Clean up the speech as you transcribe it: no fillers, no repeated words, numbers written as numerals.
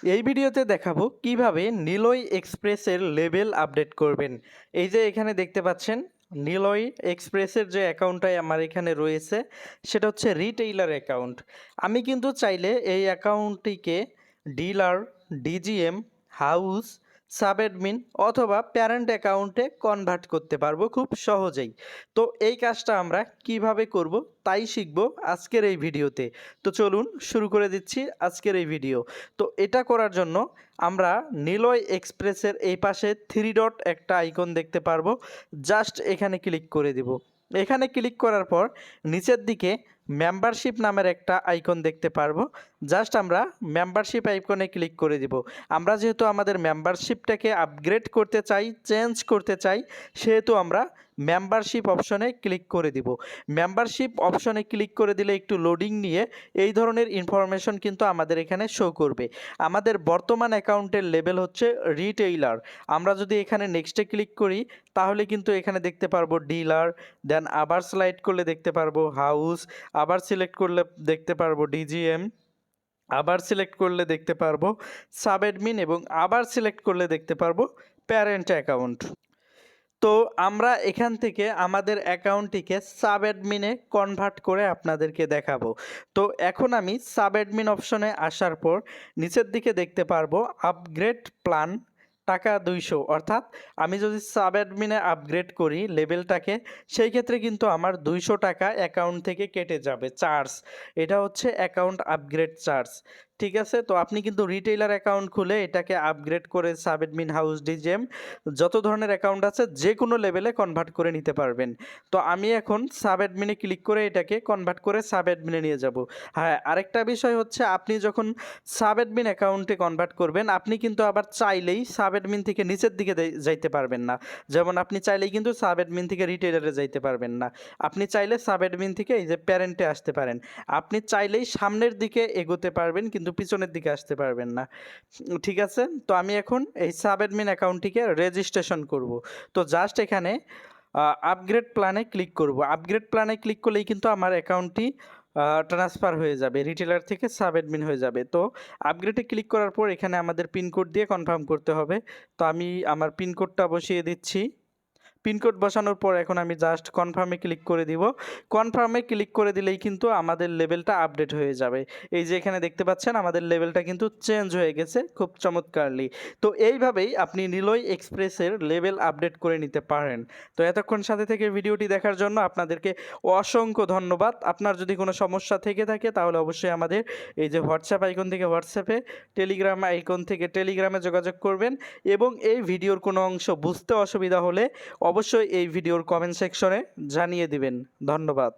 এই ভিডিওতে দেখাবো কিভাবে নিলয় এক্সপ্রেসের লেভেল আপডেট করবেন। এই যে এখানে দেখতে পাচ্ছেন নিলয় এক্সপ্রেসের যে অ্যাকাউন্টটাই আমার এখানে রয়েছে সেটা হচ্ছে রিটেইলার অ্যাকাউন্ট। আমি কিন্তু চাইলে এই অ্যাকাউন্টটিকে dealer, DGM, house, sub admin অথবা প্যারেন্ট অ্যাকাউন্টে কনভার্ট করতে পারবো খুব সহজেই। তো এই কাজটা আমরা কিভাবে করব তাই শিখব আজকের এই ভিডিওতে। তো চলুন শুরু করে দিচ্ছি আজকের এই ভিডিও। তো এটা করার জন্য আমরা নিলয় এক্সপ্রেসের এই পাশে থ্রি ডট একটা আইকন দেখতে পারবো, জাস্ট এখানে ক্লিক করে দিব। এখানে ক্লিক করার পর নিচের দিকে মেম্বারশিপ নামের একটা আইকন দেখতে পারবো, জাস্ট আমরা মেম্বারশিপ আইকনে ক্লিক করে দিব। আমরা যেহেতু আমাদের মেম্বারশিপটাকে আপগ্রেড করতে চাই, চেঞ্জ করতে চাই, সেহেতু আমরা মেম্বারশিপ অপশনে ক্লিক করে দিব। মেম্বারশিপ অপশনে ক্লিক করে দিলে একটু লোডিং নিয়ে এই ধরনের ইনফরমেশন কিন্তু আমাদের এখানে শো করবে। আমাদের বর্তমান অ্যাকাউন্টের লেভেল হচ্ছে রিটেইলার। আমরা যদি এখানে নেক্সটে ক্লিক করি তাহলে কিন্তু এখানে দেখতে পারবো ডিলার, দেন আবার স্লাইড করলে দেখতে পারবো হাউস, আবার সিলেক্ট করলে দেখতে পারবো ডিজিএম, আবার সিলেক্ট করলে দেখতে পারবো সাব অ্যাডমিন এবং আবার সিলেক্ট করলে দেখতে পারবো প্যারেন্ট অ্যাকাউন্ট। তো আমরা এখান থেকে আমাদের অ্যাকাউন্টটিকে সাব অ্যাডমিনে কনভার্ট করে আপনাদেরকে দেখাবো। তো এখন আমি সাব অ্যাডমিন অপশনে আসার পর নিচের দিকে দেখতে পারবো আপগ্রেড প্ল্যান টাকা 200, অর্থাৎ আমি যদি সাব অ্যাডমিনে আপগ্রেড করি লেভেলটাকে, সেই ক্ষেত্রে কিন্তু আমার 200 টাকা অ্যাকাউন্ট থেকে কেটে যাবে চার্জ। এটা হচ্ছে অ্যাকাউন্ট আপগ্রেড চার্জ। ঠিক আছে, তো আপনি কিন্তু রিটেইলার অ্যাকাউন্ট খুলে এটাকে আপগ্রেড করে সাব অ্যাডমিন, হাউস, ডিজেম যত ধরনের অ্যাকাউন্ট আছে যে কোনো লেভেলে কনভার্ট করে নিতে পারবেন। তো আমি এখন সাব অ্যাডমিনে ক্লিক করে এটাকে কনভার্ট করে সাব অ্যাডমিনে নিয়ে যাব। হ্যাঁ, আরেকটা বিষয় হচ্ছে আপনি যখন সাব অ্যাডমিন অ্যাকাউন্টে কনভার্ট করবেন আপনি কিন্তু আবার চাইলেই সাব অ্যাডমিন থেকে নিচের দিকে যাইতে পারবেন না। যেমন আপনি চাইলেই কিন্তু সাব অ্যাডমিন থেকে রিটেইলারে যাইতে পারবেন না। আপনি চাইলে সাব অ্যাডমিন থেকে এই যে প্যারেন্টে আসতে পারেন। আপনি চাইলেই সামনের দিকে এগোতে পারবেন কিন্তু পিছনের দিকে আসতে পারবেন না। ঠিক আছে, তো আমি এখন এই সাব অ্যাডমিন অ্যাকাউন্টটিকে রেজিস্ট্রেশন করব। তো জাস্ট এখানে আপগ্রেড প্ল্যানে ক্লিক করব। আপগ্রেড প্ল্যানে ক্লিক করলেই কিন্তু আমার অ্যাকাউন্টটি ট্রান্সফার হয়ে যাবে, রিটেলার থেকে সাব অ্যাডমিন হয়ে যাবে। তো আপগ্রেডে ক্লিক করার পর এখানে আমাদের পিনকোড দিয়ে কনফার্ম করতে হবে। তো আমি আমার পিনকোডটা বসিয়ে দিচ্ছি। পিনকোড বসানোর পর এখন আমি জাস্ট কনফার্মে ক্লিক করে দিব। কনফার্মে ক্লিক করে দিলেই কিন্তু আমাদের লেভেলটা আপডেট হয়ে যাবে। এই যে এখানে দেখতে পাচ্ছেন আমাদের লেভেলটা কিন্তু চেঞ্জ হয়ে গেছে খুব চমৎকারলি। তো এইভাবেই আপনি নিলয় এক্সপ্রেসের লেভেল আপডেট করে নিতে পারেন। তো এতক্ষণ সাথে থেকে ভিডিওটি দেখার জন্য আপনাদেরকে অসংখ্য ধন্যবাদ। আপনার যদি কোনো সমস্যা থেকে থাকে তাহলে অবশ্যই আমাদের এই যে হোয়াটসঅ্যাপ আইকন থেকে হোয়াটসঅ্যাপে, টেলিগ্রাম আইকন থেকে টেলিগ্রামে যোগাযোগ করবেন এবং এই ভিডিওর কোনো অংশ বুঝতে অসুবিধা হলে অবশ্যই এই ভিডিওর কমেন্ট সেকশনে জানিয়ে দিবেন। ধন্যবাদ।